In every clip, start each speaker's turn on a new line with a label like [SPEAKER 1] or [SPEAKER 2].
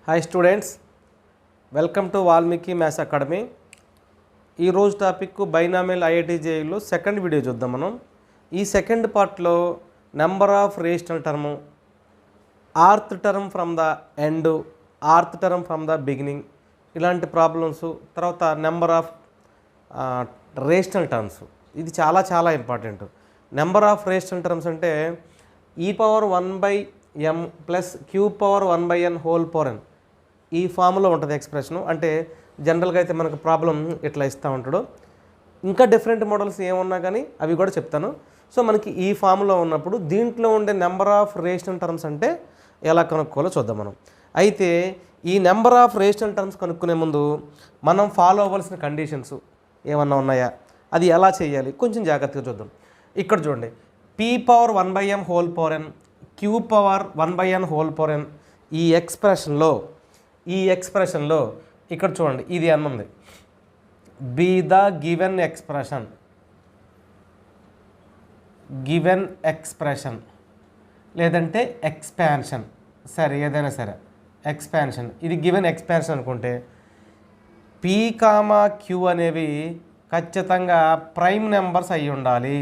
[SPEAKER 1] Hi students, welcome to Valmiki maths academy. ఈరోజు topic binomial ఐఐటీజేఈలో second video చూద్దాం మనం. ఈ సెకండ్ పార్ట్లో number of rational term, rth term from the end, rth term from the beginning, ఇలాంటి problems, తర్వాత number of rational terms. ఇది చాలా చాలా important. Number of rational terms అంటే e⁻1/m plus q⁻1/n whole power n, ఈ ఫామ్లో ఉంటుంది ఎక్స్ప్రెషను. అంటే జనరల్గా అయితే మనకు ప్రాబ్లం ఇట్లా ఇస్తూ ఉంటాడు. ఇంకా డిఫరెంట్ మోడల్స్ ఏమున్నా కానీ అవి కూడా చెప్తాను. సో మనకి ఈ ఫామ్లో ఉన్నప్పుడు దీంట్లో ఉండే నెంబర్ ఆఫ్ రేషనల్ టర్మ్స్ అంటే ఎలా కనుక్కోవాలో చూద్దాం మనం. అయితే ఈ నెంబర్ ఆఫ్ రేషనల్ టర్మ్స్ కనుక్కునే ముందు మనం ఫాలో అవ్వాల్సిన కండిషన్స్ ఏమన్నా ఉన్నాయా, అది ఎలా చేయాలి కొంచెం జాగ్రత్తగా చూద్దాం. ఇక్కడ చూడండి, p⁻1/m whole power n, q⁻1/n whole power n, ఈ ఎక్స్ప్రెషన్లో ఇక్కడ చూడండి ఇది n ఉంది. బి ద గివెన్ ఎక్స్ప్రెషన్ లేదంటే ఎక్స్పాన్షన్, సరే ఏదైనా సరే ఎక్స్పాన్షన్, ఇది గివెన్ ఎక్స్పాన్షన్ అనుకుంటే p, q అనేవి ఖచ్చితంగా ప్రైమ్ నెంబర్స్ అయి ఉండాలి.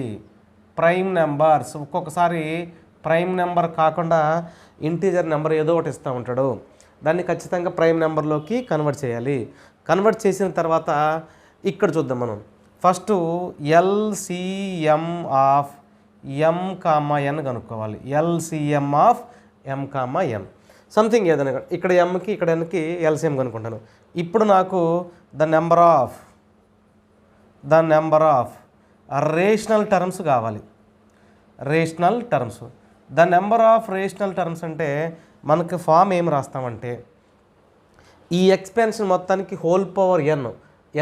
[SPEAKER 1] ప్రైమ్ నెంబర్స్, ఒక్కొక్కసారి ప్రైమ్ నెంబర్ కాకుండా ఇంటీజర్ నెంబర్ ఏదో ఒకటి ఇస్తూ ఉంటాడు, దాన్ని ఖచ్చితంగా ప్రైమ్ నెంబర్లోకి కన్వర్ట్ చేయాలి. కన్వర్ట్ చేసిన తర్వాత ఇక్కడ చూద్దాం మనం. First LCM of m, n కనుక్కోవాలి. LCM of m, n something ఏదైనా, ఇక్కడ mకి ఇక్కడ nకి LCM కనుక్కుంటాను. ఇప్పుడు నాకు the number of rational terms కావాలి. Rational terms, the number of rational terms అంటే మనకి ఫామ్ ఏం రాస్తామంటే ఈ ఎక్స్పాన్షన్ మొత్తానికి హోల్ పవర్ n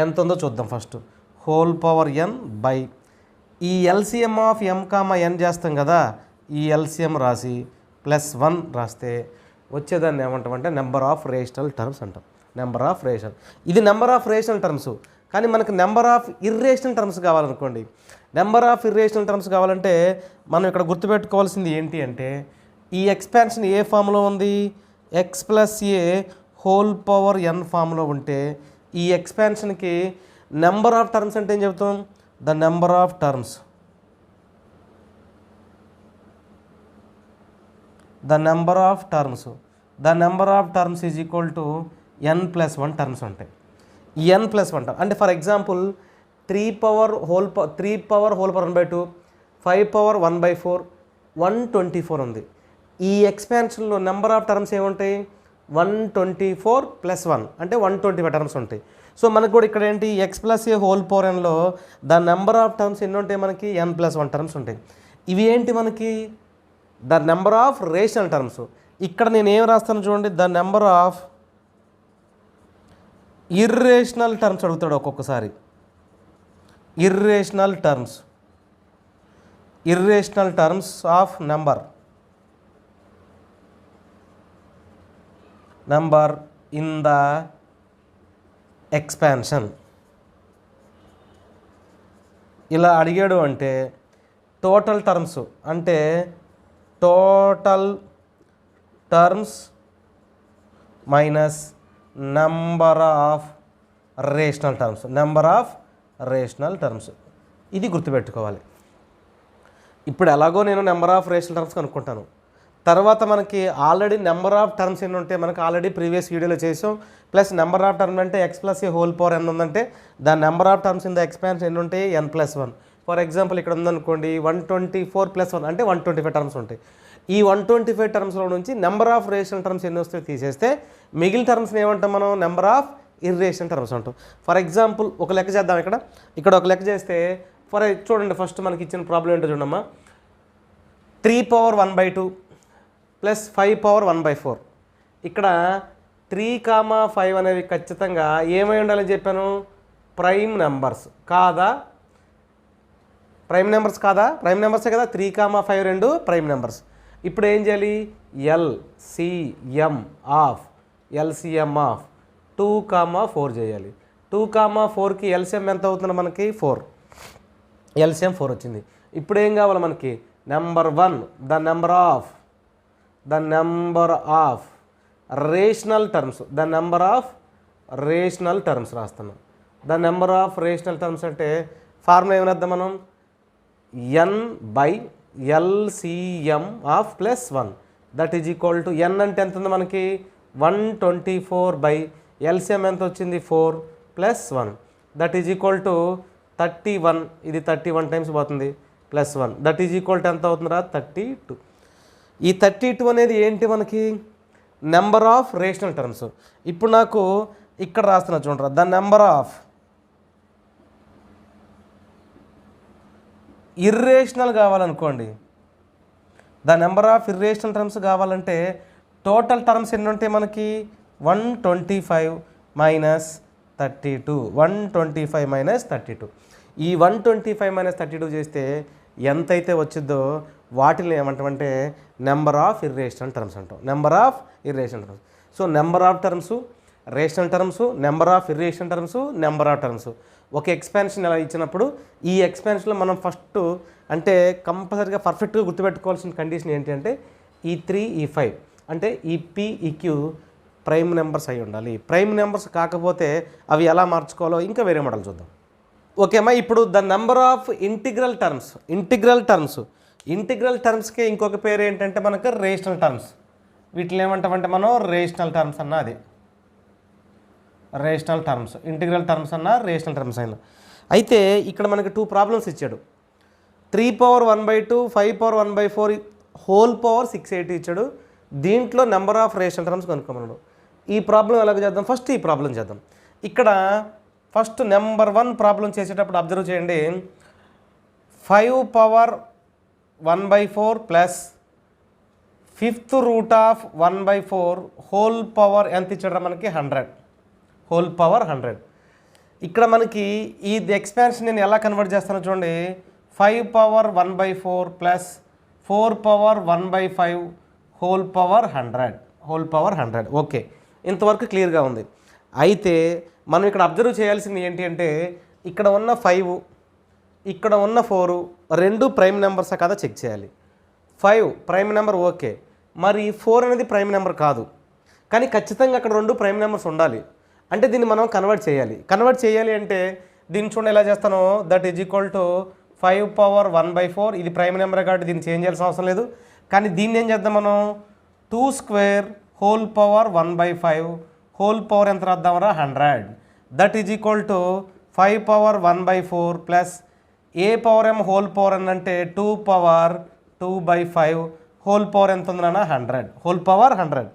[SPEAKER 1] ఎంత ఉందో చూద్దాం. First whole power n by ఈ LCM ఆఫ్ m, n చేస్తాం కదా, ఈ LCM రాసి +1 రాస్తే వచ్చేదాన్ని ఏమంటామంటే నెంబర్ ఆఫ్ రేషనల్ టర్మ్స్ అంటాం. నెంబర్ ఆఫ్ రేషనల్, ఇది నెంబర్ ఆఫ్ రేషనల్ టర్మ్స్. కానీ మనకు నెంబర్ ఆఫ్ ఇర్రేషనల్ టర్మ్స్ కావాలనుకోండి. నెంబర్ ఆఫ్ ఇర్రేషనల్ టర్మ్స్ కావాలంటే మనం ఇక్కడ గుర్తుపెట్టుకోవాల్సింది ఏంటి అంటే ఈ ఎక్స్పాన్షన్ ఏ ఫామ్లో ఉంది, x+a హోల్ పవర్ n ఫామ్లో ఉంటే ఈ ఎక్స్పాన్షన్కి నెంబర్ ఆఫ్ టర్మ్స్ అంటే ఏం చెప్తాం, the number of terms is equal to n+1 terms ఉంటాయి. n+1 అంటే ఫర్ ఎగ్జాంపుల్ 3 హోల్ పవర్ 1/2, 5 1/4, 124 ఉంది. ఈ ఎక్స్పాన్షన్లో నెంబర్ ఆఫ్ టర్మ్స్ ఏముంటాయి, 124 + 1 అంటే 125 టర్మ్స్ ఉంటాయి. సో మనకు కూడా ఇక్కడ ఏంటి, x+a హోల్ పవర్ nలో ద నెంబర్ ఆఫ్ టర్మ్స్ ఎన్ని ఉంటాయి, మనకి n+1 టర్మ్స్ ఉంటాయి. ఇవి ఏంటి మనకి the number of rational terms. ఇక్కడ నేను ఏం రాస్తాను చూడండి, the number of irrational terms అడుగుతాడు ఒక్కొక్కసారి. Irrational terms of number in the expansion ఇలా అడిగాడు అంటే టోటల్ టర్మ్స్ అంటే total terms minus number of rational terms, ఇది గుర్తుపెట్టుకోవాలి. ఇప్పుడు ఎలాగో నేను నెంబర్ ఆఫ్ రేషనల్ టర్మ్స్ కనుక్కుంటాను. తర్వాత మనకి ఆల్రెడీ నెంబర్ ఆఫ్ టర్మ్స్ ఎన్ని ఉంటే మనకి ఆల్రెడీ ప్రీవియస్ వీడియోలో చేసాం. ప్లస్ నెంబర్ ఆఫ్ టర్మ్ అంటే x+a హోల్ పవర్ n ఉందంటే దాని number of terms in the expansion ఎన్ని ఉంటాయి, n+1. ఫర్ ఎగ్జాంపుల్ ఇక్కడ ఉందనుకోండి 124 + 1 అంటే 125 టర్మ్స్ ఉంటాయి. ఈ 125 టర్మ్స్లో నుంచి నెంబర్ ఆఫ్ రేషనల్ టర్మ్స్ ఎన్ని వస్తాయో తీసేస్తే మిగిలిన టర్మ్స్ని ఏమంటాం మనం, నెంబర్ ఆఫ్ ఇర్రేషనల్ టర్మ్స్ అంటాం. ఫర్ ఎగ్జాంపుల్ ఒక లెక్క చేద్దాం. ఇక్కడ ఒక లెక్క చేస్తే చూడండి, ఫస్ట్ మనకి ఇచ్చిన ప్రాబ్లం ఏంటో చూడమ్మా. 3 + 5 1/4. ఇక్కడ 3, 5 అనేవి ఖచ్చితంగా ఏమై ఉండాలని చెప్పాను, ప్రైమ్ నెంబర్స్ కాదా? ప్రైమ్ నెంబర్సే కదా. 3, 5 రెండు ప్రైమ్ నెంబర్స్. ఇప్పుడు ఏం చేయాలి, LCM ఆఫ్ 2, 4 చేయాలి. 2, 4కి LCM ఎంత అవుతుంది మనకి, 4. LCM 4 వచ్చింది. ఇప్పుడు ఏం కావాలి మనకి, number 1 the number of rational terms, the number of rational terms రాస్తున్నాం. The number of rational terms అంటే ఫార్ములా ఏమని అర్థం మనం, n by LCM of plus 1 that is equal to n అంటే ఎంత ఉంది మనకి 124 బై LCM ఎంత వచ్చింది 4 plus 1 that is equal to 31. ఇది 31 టైమ్స్ పోతుంది plus 1 that is equal to ఎంత అవుతుందిరా 32. ఈ 32 అనేది ఏంటి మనకి నెంబర్ ఆఫ్ రేషనల్ టర్మ్స్. ఇప్పుడు నాకు ఇక్కడ రాస్తున్నా చూడరా, ద నెంబర్ ఆఫ్ ఇర్రేషనల్ కావాలనుకోండి, the number of irrational terms కావాలంటే టోటల్ టర్మ్స్ ఎన్ని ఉంటాయి మనకి 125 మైనస్ 32, 125 మైనస్ 32. ఈ 125 మైనస్ 32 చేస్తే ఎంతైతే వచ్చిందో వాటిని ఏమంటామంటే నెంబర్ ఆఫ్ ఇర్రేషనల్ టర్మ్స్ అంటాం. Number of irrational terms. So number of terms, rational terms, number of irrational terms, number of terms. ఒక ఎక్స్పాన్షన్ ఎలా ఇచ్చినప్పుడు ఈ ఎక్స్పాన్షన్లో మనం ఫస్ట్ అంటే కంపల్సరీగా పర్ఫెక్ట్గా గుర్తుపెట్టుకోవాల్సిన కండిషన్ ఏంటి అంటే ఈ 3 ఈ 5 అంటే ఈ P ఈ Q ప్రైమ్ నెంబర్స్ అయి ఉండాలి. ప్రైమ్ నెంబర్స్ కాకపోతే అవి ఎలా మార్చుకోవాలో ఇంకా వేరే మోడల్ చూద్దాం. ఓకేమ్మా, ఇప్పుడు the number of integral terms. Integral టర్మ్స్కి ఇంకొక పేరు ఏంటంటే మనకు రేషనల్ టర్మ్స్. వీటిని ఏమంటామంటే మనం రేషనల్ టర్మ్స్ అన్న, అది రేషనల్ టర్మ్స్, ఇంటిగ్రల్ టర్మ్స్ అన్న రేషనల్ టర్మ్స్ అయినా. అయితే ఇక్కడ మనకి 2 ప్రాబ్లమ్స్ ఇచ్చాడు. 3 పవర్ 1/2, 5 పవర్ 1/4, హోల్ పవర్ 680 ఇచ్చాడు. దీంట్లో నెంబర్ ఆఫ్ రేషనల్ టర్మ్స్ కనుక్కోమన్నాడు. ఈ ప్రాబ్లం ఎలాగ చేద్దాం, ఫస్ట్ ఈ ప్రాబ్లం చేద్దాం. ఇక్కడ ఫస్ట్ నెంబర్ 1 ప్రాబ్లం చేసేటప్పుడు అబ్జర్వ్ చేయండి. 5 power 1/4 plus 5th root of 1/4 whole power ఎంత ఇచ్చాడు మనకి 100, హోల్ పవర్ 100. ఇక్కడ మనకి ఈ ఎక్స్పాన్షన్ నేను ఎలా కన్వర్ట్ చేస్తానో చూడండి. 5 power 1/4 plus 4 power 1/5 whole power 100. Okay, ఇంతవరకు క్లియర్గా ఉంది. అయితే మనం ఇక్కడ అబ్జర్వ్ చేయాల్సింది ఏంటి అంటే ఇక్కడ ఉన్న 5 ఇక్కడ ఉన్న 4 రెండు ప్రైమ్ నెంబర్సా కదా చెక్ చేయాలి. 5 ప్రైమ్ నెంబర్ ఓకే, మరి 4 అనేది ప్రైమ్ నెంబర్ కాదు, కానీ ఖచ్చితంగా అక్కడ రెండు ప్రైమ్ నెంబర్స్ ఉండాలి. అంటే దీన్ని మనం కన్వర్ట్ చేయాలి అంటే దీన్ని చూడండి ఎలా చేస్తానో, that is equal to 5 power 1/4. ఇది ప్రైమ్ నెంబర్ కాబట్టి దీన్ని చేంజ్ చేయాల్సిన అవసరం లేదు. కానీ దీన్ని ఏం చేద్దాం మనం 2 square whole power 1/5 whole power ఎంత రాద్దామరా 100. That is equal to 5 power 1/4 plus A power ఏమో హోల్ పవర్ అని అంటే 2 పవర్ 2/5 హోల్ పవర్ ఎంత ఉంది నాన్న 100, హోల్ పవర్ 100.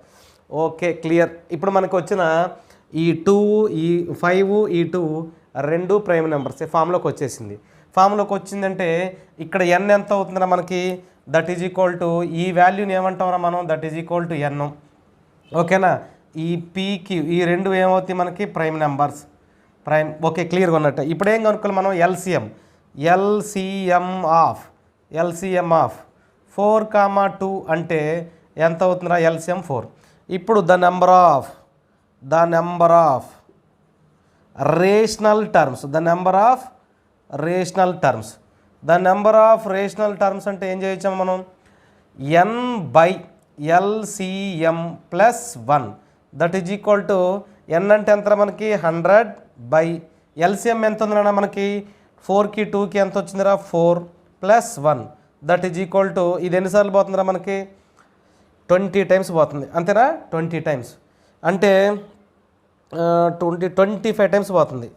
[SPEAKER 1] Okay clear. ఇప్పుడు మనకు వచ్చిన ఈ 2 ఈ 5 ఈ 2 రెండు ప్రైమ్ నెంబర్స్ ఫామ్లోకి వచ్చేసింది. ఫామ్లోకి వచ్చిందంటే ఇక్కడ n ఎంత అవుతుందా మనకి, దట్ ఈజ్ ఈక్వల్ టు ఈ వాల్యూని ఏమంటామరా మనం, that is equal to n. ఓకేనా, ఈ Pq ఈ రెండు ఏమవుతాయి మనకి ప్రైమ్ నెంబర్స్, ప్రైమ్. ఓకే క్లియర్గా ఉన్నట్టు. ఇప్పుడు ఏం కనుక్కోవాలి మనం LCM ఆఫ్ 4, 2 అంటే ఎంత అవుతుందిరా LCM 4. ఇప్పుడు the number of rational terms, the number of rational terms అంటే ఏం చేయొచ్చాము మనం n by LCM plus 1 that is equal to n అంటే ఎంత మనకి 100 బై LCM ఎంత ఉందిరా మనకి 4కి 2కి ఎంత వచ్చిందిరా 4 plus 1 that is equal to ఇది ఎన్నిసార్లు పోతుందిరా మనకి 20 టైమ్స్ పోతుంది అంతేనా. 20 టైమ్స్ అంటే 25 టైమ్స్ పోతుంది.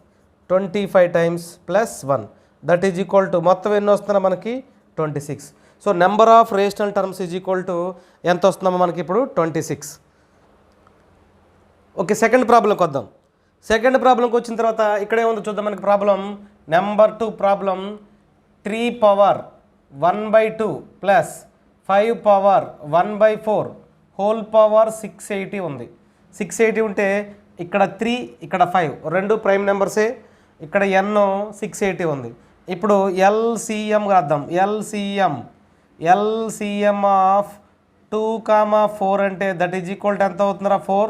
[SPEAKER 1] 25 times plus 1 that is equal to మొత్తం ఎన్ని వస్తుందా మనకి 26. So number of rational terms is equal to ఎంత వస్తుందమ్మా మనకి ఇప్పుడు 26. ఓకే, సెకండ్ ప్రాబ్లంకి వద్దాం. సెకండ్ ప్రాబ్లంకి వచ్చిన తర్వాత ఇక్కడ ఏముందో చూద్దాం. మనకి problem number 2 problem 3 power 1/2 plus 5 power 1/4 whole power 680 ఉంది. 680 ఉంటే ఇక్కడ 3 ఇక్కడ 5 రెండు ప్రైమ్ నెంబర్సే, ఇక్కడ n 680 ఉంది. ఇప్పుడు LCM రాద్దాం. LCM ఆఫ్ 2, 4 అంటే దట్ ఈజ్ ఈక్వల్ టు ఎంత అవుతుందిరా 4.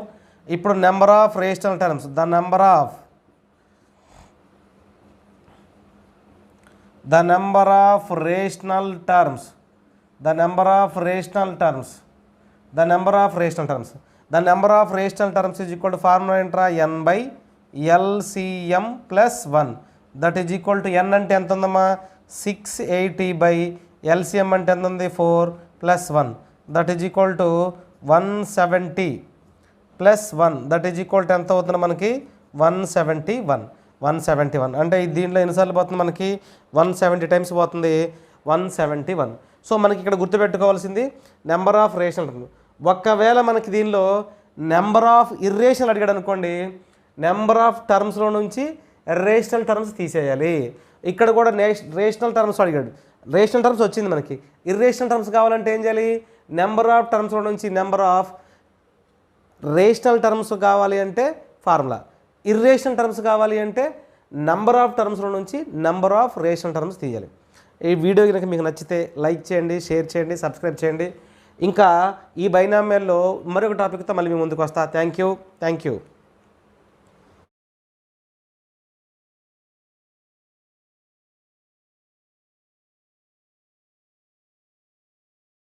[SPEAKER 1] ఇప్పుడు number of rational terms, the number of rational terms the number of rational terms is equal to formula ఏంట్రా n/LCM plus 1 that is equal to n అంటే ఎంత ఉందమ్మా 680 by LCM అంటే ఎంత ఉంది 4 plus 1 that is equal to 170 plus 1 that is equal to ఎంత అవుతుంది మనకి 171 అంటే దీంట్లో ఎన్నిసార్లు పోతుంది మనకి 170 టైమ్స్ పోతుంది 171. సో మనకి ఇక్కడ గుర్తుపెట్టుకోవాల్సింది నెంబర్ ఆఫ్ రేషనల్ టర్మ్స్. ఒకవేళ మనకి దీనిలో నెంబర్ ఆఫ్ ఇర్రేషనల్ అడిగాడు అనుకోండి, నెంబర్ ఆఫ్ టర్మ్స్లో నుంచి రేషనల్ టర్మ్స్ తీసేయాలి. ఇక్కడ కూడా రేషనల్ టర్మ్స్ అడిగాడు, రేషనల్ టర్మ్స్ వచ్చింది మనకి. ఇర్రేషనల్ టర్మ్స్ కావాలంటే ఏం చేయాలి, నెంబర్ ఆఫ్ టర్మ్స్లో నుంచి నెంబర్ ఆఫ్ రేషనల్ టర్మ్స్ కావాలి అంటే ఫార్ములా, ఇర్రేషనల్ టర్మ్స్ కావాలి అంటే నెంబర్ ఆఫ్ టర్మ్స్లో నుంచి నెంబర్ ఆఫ్ రేషనల్ టర్మ్స్ తీయాలి. ఈ వీడియో కనుక మీకు నచ్చితే లైక్ చేయండి, షేర్ చేయండి, సబ్స్క్రైబ్ చేయండి. ఇంకా ఈ బైనామియల్లో మరొక టాపిక్తో మళ్ళీ మీ ముందుకు వస్తా. Thank you.